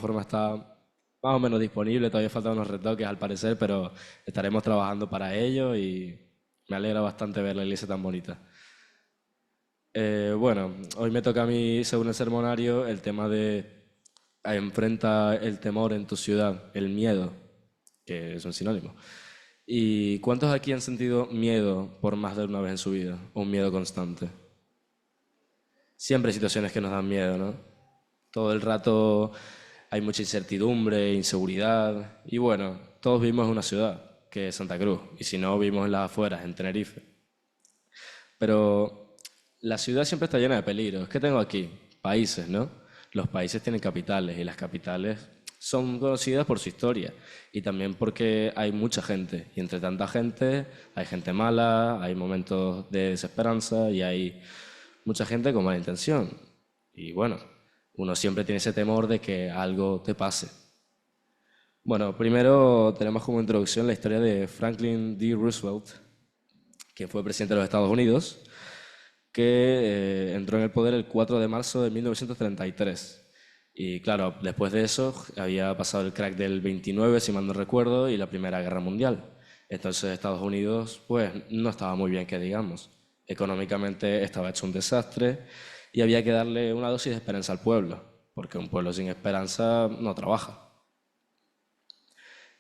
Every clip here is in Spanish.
plataforma está más o menos disponible, todavía faltan unos retoques al parecer, pero estaremos trabajando para ello y me alegra bastante ver la iglesia tan bonita. Bueno, hoy me toca a mí, según el sermonario, el tema de enfrenta el temor en tu ciudad, el miedo, que es un sinónimo. ¿Y cuántos aquí han sentido miedo por más de una vez en su vida? O un miedo constante. Siempre hay situaciones que nos dan miedo, ¿no? Todo el rato hay mucha incertidumbre, inseguridad. Y bueno, todos vivimos en una ciudad, que es Santa Cruz. Y si no, vivimos en las afueras, en Tenerife. Pero la ciudad siempre está llena de peligros. ¿Qué tengo aquí? Países, ¿no? Los países tienen capitales y las capitales son conocidas por su historia y también porque hay mucha gente y entre tanta gente hay gente mala, hay momentos de desesperanza y hay mucha gente con mala intención. Y bueno, uno siempre tiene ese temor de que algo te pase. Bueno, primero tenemos como introducción la historia de Franklin D. Roosevelt, quien fue presidente de los Estados Unidos, que entró en el poder el 4 de marzo de 1933. Y claro, después de eso había pasado el crack del 29, si mal no recuerdo, y la Primera Guerra Mundial. Entonces Estados Unidos pues no estaba muy bien que digamos. Económicamente estaba hecho un desastre y había que darle una dosis de esperanza al pueblo, porque un pueblo sin esperanza no trabaja.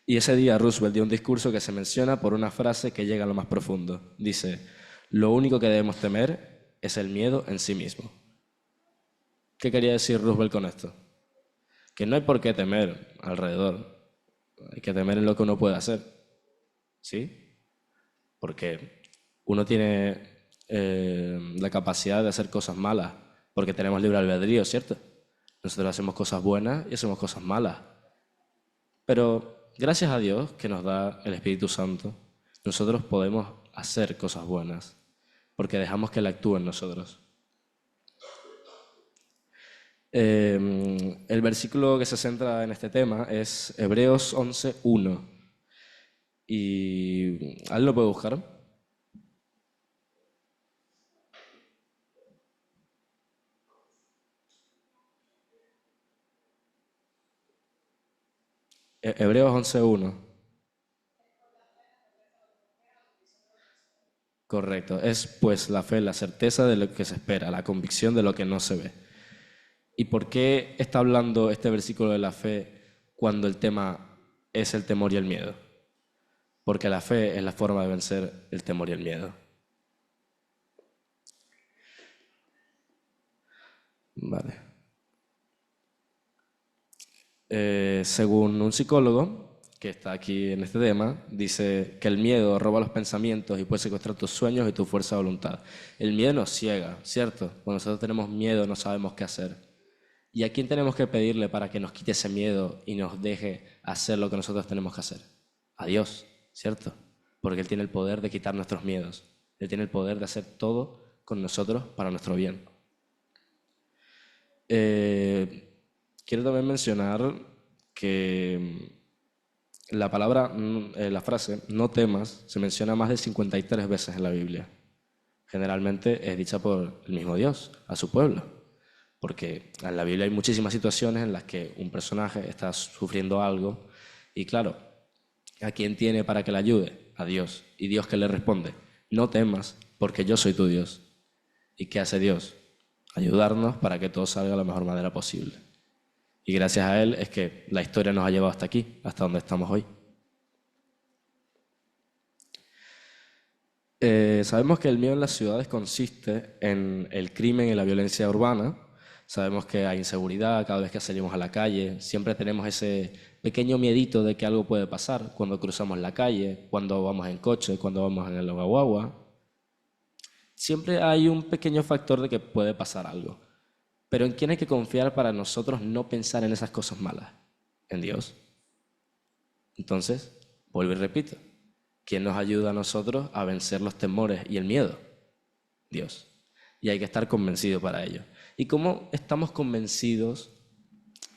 Y ese día Roosevelt dio un discurso que se menciona por una frase que llega a lo más profundo. Dice, lo único que debemos temer es el miedo en sí mismo. ¿Qué quería decir Roosevelt con esto? Que no hay por qué temer alrededor, hay que temer en lo que uno puede hacer, ¿sí? Porque uno tiene la capacidad de hacer cosas malas, porque tenemos libre albedrío, ¿cierto? Nosotros hacemos cosas buenas y hacemos cosas malas. Pero gracias a Dios que nos da el Espíritu Santo, nosotros podemos hacer cosas buenas, porque dejamos que Él actúe en nosotros. El versículo que se centra en este tema es Hebreos 11:1. ¿Y alguien lo puede buscar? Hebreos 11:1. Correcto. Es pues la fe, la certeza de lo que se espera, la convicción de lo que no se ve. ¿Y por qué está hablando este versículo de la fe cuando el tema es el temor y el miedo? Porque la fe es la forma de vencer el temor y el miedo. Vale. Según un psicólogo que está aquí en este tema, dice que el miedo roba los pensamientos y puede secuestrar tus sueños y tu fuerza de voluntad. El miedo nos ciega, ¿cierto? Cuando nosotros tenemos miedo no sabemos qué hacer. ¿Y a quién tenemos que pedirle para que nos quite ese miedo y nos deje hacer lo que nosotros tenemos que hacer? A Dios, ¿cierto? Porque Él tiene el poder de quitar nuestros miedos. Él tiene el poder de hacer todo con nosotros para nuestro bien. Quiero también mencionar que la palabra, la frase no temas se menciona más de 53 veces en la Biblia. Generalmente es dicha por el mismo Dios a su pueblo, porque en la Biblia hay muchísimas situaciones en las que un personaje está sufriendo algo y claro, ¿a quién tiene para que le ayude? A Dios. ¿Y Dios qué le responde? No temas, porque yo soy tu Dios. ¿Y qué hace Dios? Ayudarnos para que todo salga de la mejor manera posible. Y gracias a Él es que la historia nos ha llevado hasta aquí, hasta donde estamos hoy. Sabemos que el miedo en las ciudades consiste en el crimen y la violencia urbana. Sabemos que hay inseguridad cada vez que salimos a la calle. Siempre tenemos ese pequeño miedito de que algo puede pasar cuando cruzamos la calle, cuando vamos en coche, cuando vamos en el guagua. Siempre hay un pequeño factor de que puede pasar algo. Pero ¿en quién hay que confiar para nosotros no pensar en esas cosas malas? En Dios. Entonces, vuelvo y repito, ¿quién nos ayuda a nosotros a vencer los temores y el miedo? Dios. Y hay que estar convencido para ello. ¿Y cómo estamos convencidos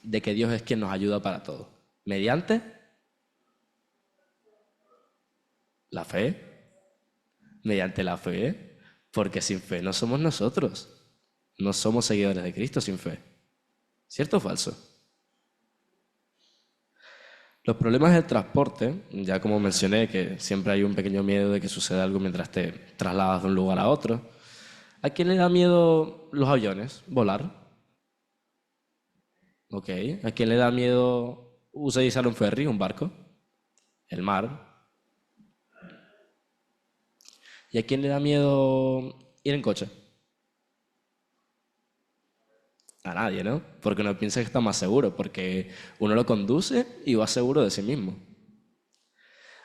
de que Dios es quien nos ayuda para todo? ¿Mediante la fe? ¿Mediante la fe? Porque sin fe no somos nosotros. No somos seguidores de Cristo sin fe. ¿Cierto o falso? Los problemas del transporte, ya como mencioné, que siempre hay un pequeño miedo de que suceda algo mientras te trasladas de un lugar a otro. ¿A quién le da miedo los aviones? Volar. Ok. ¿A quién le da miedo utilizar un ferry, un barco? El mar. ¿Y a quién le da miedo ir en coche? A nadie, ¿no? Porque uno piensa que está más seguro, porque uno lo conduce y va seguro de sí mismo.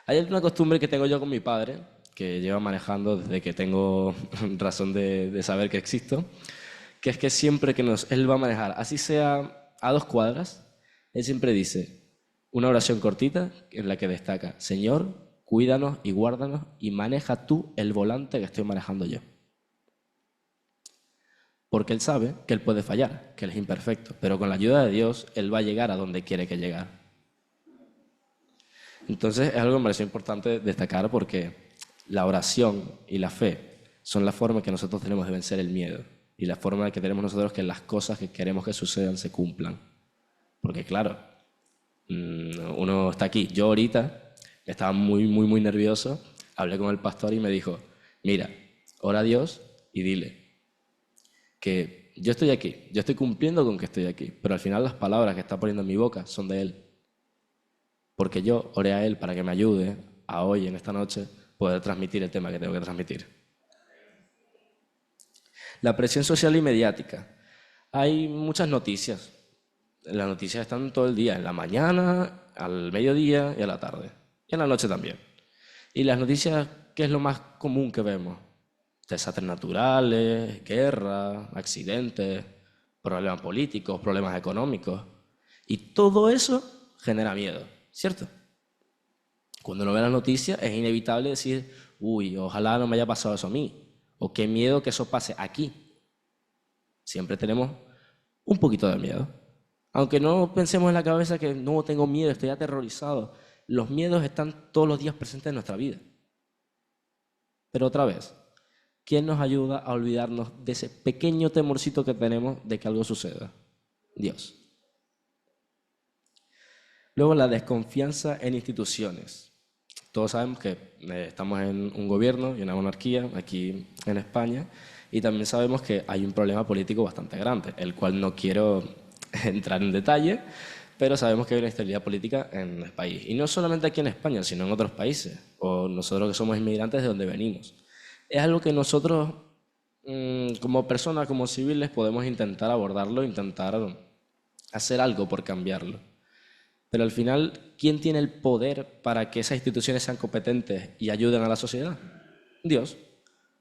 Hay una costumbre que tengo yo con mi padre, que lleva manejando desde que tengo razón de saber que existo, que es que siempre que él va a manejar, así sea a 2 cuadras, él siempre dice una oración cortita en la que destaca: Señor, cuídanos y guárdanos y maneja tú el volante que estoy manejando yo. Porque él sabe que él puede fallar, que él es imperfecto, pero con la ayuda de Dios, él va a llegar a donde quiere que llegue. Entonces es algo que me pareció importante destacar porque la oración y la fe son la forma que nosotros tenemos de vencer el miedo y la forma que tenemos nosotros que las cosas que queremos que sucedan se cumplan. Porque claro, uno está aquí. Yo ahorita estaba muy, muy, muy nervioso. Hablé con el pastor y me dijo: mira, ora a Dios y dile que yo estoy aquí, yo estoy cumpliendo con que estoy aquí, pero al final las palabras que está poniendo en mi boca son de Él. Porque yo oré a Él para que me ayude a hoy, en esta noche, poder transmitir el tema que tengo que transmitir. La presión social y mediática. Hay muchas noticias. Las noticias están todo el día, en la mañana, al mediodía y a la tarde. Y en la noche también. Y las noticias, ¿qué es lo más común que vemos? Desastres naturales, guerras, accidentes, problemas políticos, problemas económicos. Y todo eso genera miedo, ¿cierto? Cuando uno ve las noticias es inevitable decir: uy, ojalá no me haya pasado eso a mí, o qué miedo que eso pase aquí. Siempre tenemos un poquito de miedo. Aunque no pensemos en la cabeza que no tengo miedo, estoy aterrorizado. Los miedos están todos los días presentes en nuestra vida. Pero otra vez, ¿quién nos ayuda a olvidarnos de ese pequeño temorcito que tenemos de que algo suceda? Dios. Luego, la desconfianza en instituciones. Todos sabemos que estamos en un gobierno y una monarquía aquí en España, y también sabemos que hay un problema político bastante grande, el cual no quiero entrar en detalle, pero sabemos que hay una inestabilidad política en el país. Y no solamente aquí en España, sino en otros países, o nosotros que somos inmigrantes de donde venimos. Es algo que nosotros, como personas, como civiles, podemos intentar abordarlo, intentar hacer algo por cambiarlo. Pero al final, ¿quién tiene el poder para que esas instituciones sean competentes y ayuden a la sociedad? Dios.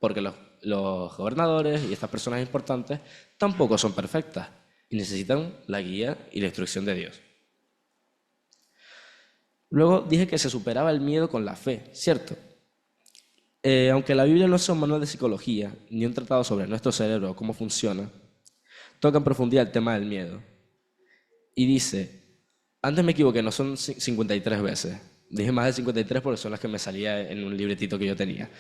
Porque los gobernadores y estas personas importantes tampoco son perfectas y necesitan la guía y la instrucción de Dios. Luego dije que se superaba el miedo con la fe, ¿cierto? Aunque la Biblia no es un manual de psicología ni un tratado sobre nuestro cerebro o cómo funciona, toca en profundidad el tema del miedo. Y dice, antes me equivoqué, no son 53 veces. Dije más de 53 porque son las que me salía en un libretito que yo tenía.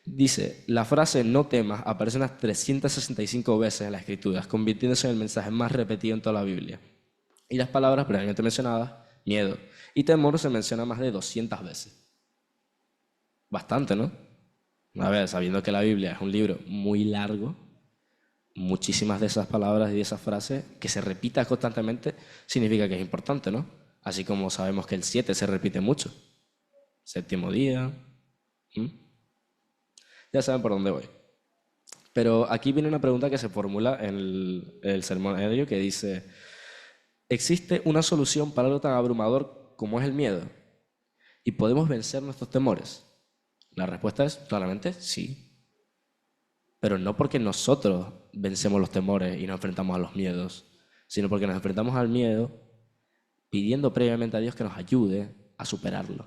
Dice, la frase no temas aparece unas 365 veces en las Escrituras, convirtiéndose en el mensaje más repetido en toda la Biblia. Y las palabras previamente mencionadas, miedo y temor, se menciona más de 200 veces. Bastante, ¿no? A ver, sabiendo que la Biblia es un libro muy largo, muchísimas de esas palabras y de esas frases que se repita constantemente significa que es importante, ¿no? Así como sabemos que el 7 se repite mucho. Séptimo día. ¿Mm? Ya saben por dónde voy. Pero aquí viene una pregunta que se formula en el sermonario que dice, ¿existe una solución para algo tan abrumador como es el miedo? ¿Y podemos vencer nuestros temores? La respuesta es claramente sí. Pero no porque nosotros vencemos los temores y nos enfrentamos a los miedos, sino porque nos enfrentamos al miedo pidiendo previamente a Dios que nos ayude a superarlo.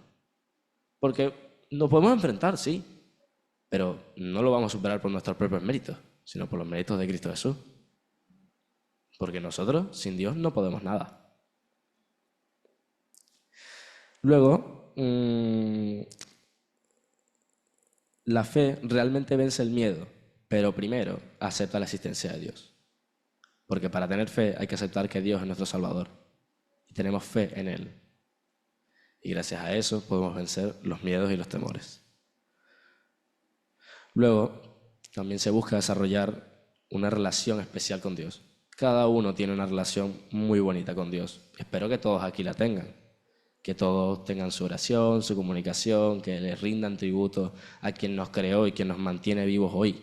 Porque nos podemos enfrentar, sí, pero no lo vamos a superar por nuestros propios méritos, sino por los méritos de Cristo Jesús. Porque nosotros, sin Dios, no podemos nada. Luego, la fe realmente vence el miedo, pero primero acepta la existencia de Dios. Porque para tener fe hay que aceptar que Dios es nuestro Salvador y tenemos fe en Él. Y gracias a eso podemos vencer los miedos y los temores. Luego, también se busca desarrollar una relación especial con Dios. Cada uno tiene una relación muy bonita con Dios. Espero que todos aquí la tengan. Que todos tengan su oración, su comunicación, que les rindan tributo a quien nos creó y quien nos mantiene vivos hoy.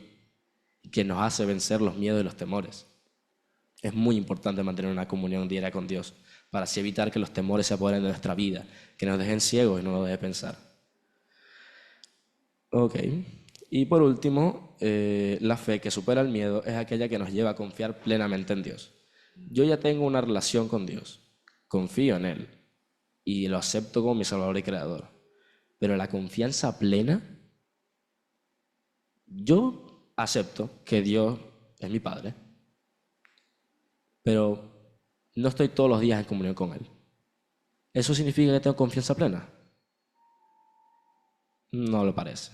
Y quien nos hace vencer los miedos y los temores. Es muy importante mantener una comunión diaria con Dios para así evitar que los temores se apoderen de nuestra vida, que nos dejen ciegos y no nos dejen pensar. Ok. Y por último, la fe que supera el miedo es aquella que nos lleva a confiar plenamente en Dios. Yo ya tengo una relación con Dios, confío en Él y lo acepto como mi Salvador y Creador. Pero la confianza plena, yo acepto que Dios es mi Padre, pero no estoy todos los días en comunión con Él. ¿Eso significa que tengo confianza plena? No lo parece.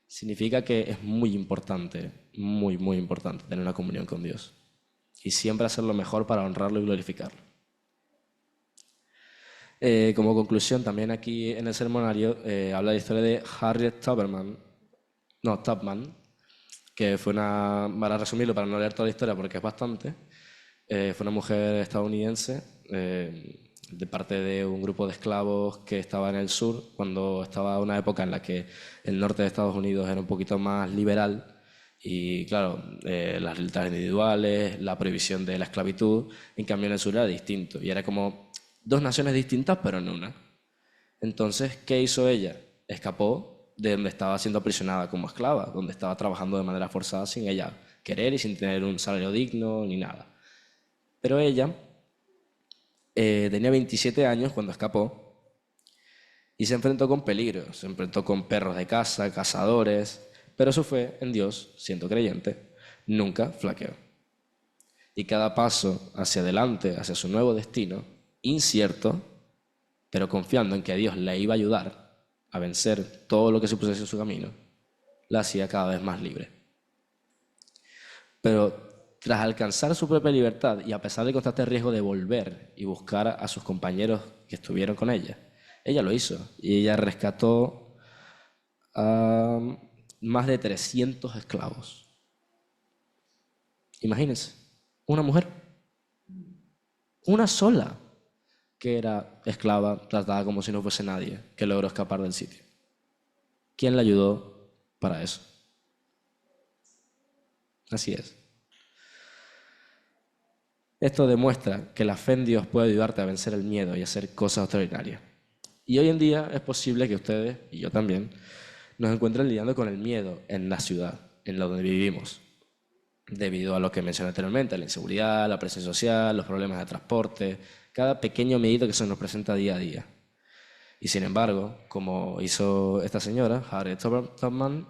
Significa que es muy importante, muy importante tener una comunión con Dios y siempre hacer lo mejor para honrarlo y glorificarlo. Como conclusión, también aquí en el sermonario habla la historia de Harriet Tubman, que fue para resumirlo, para no leer toda la historia porque es bastante, fue una mujer estadounidense de parte de un grupo de esclavos que estaba en el sur, cuando estaba una época en la que el norte de Estados Unidos era un poquito más liberal y claro, las libertades individuales, la prohibición de la esclavitud, en cambio en el sur era distinto y era como dos naciones distintas pero en una. Entonces, ¿qué hizo ella? Escapó de donde estaba siendo aprisionada como esclava, donde estaba trabajando de manera forzada sin ella querer y sin tener un salario digno ni nada. Pero ella tenía 27 años cuando escapó y se enfrentó con peligros, se enfrentó con perros de caza, cazadores, pero su fe en Dios, siendo creyente, nunca flaqueó. Y cada paso hacia adelante, hacia su nuevo destino, incierto, pero confiando en que Dios le iba a ayudar a vencer todo lo que se pusiese en su camino, la hacía cada vez más libre. Pero tras alcanzar su propia libertad y a pesar del constante riesgo de volver y buscar a sus compañeros que estuvieron con ella, ella lo hizo y ella rescató a más de 300 esclavos. Imagínense, una mujer, una sola, que era esclava, tratada como si no fuese nadie, que logró escapar del sitio. ¿Quién la ayudó para eso? Así es. Esto demuestra que la fe en Dios puede ayudarte a vencer el miedo y hacer cosas extraordinarias. Y hoy en día es posible que ustedes, y yo también, nos encuentren lidiando con el miedo en la ciudad, en la donde vivimos, debido a lo que mencioné anteriormente, la inseguridad, la presión social, los problemas de transporte, cada pequeño medito que se nos presenta día a día. Y sin embargo, como hizo esta señora, Harriet Tubman,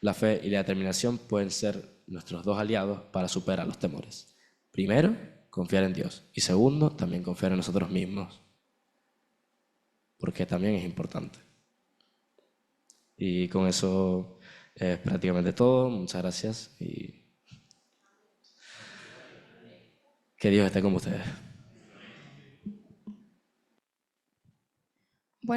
la fe y la determinación pueden ser nuestros dos aliados para superar los temores. Primero, confiar en Dios. Y segundo, también confiar en nosotros mismos. Porque también es importante. Y con eso es prácticamente todo. Muchas gracias y que Dios esté con ustedes.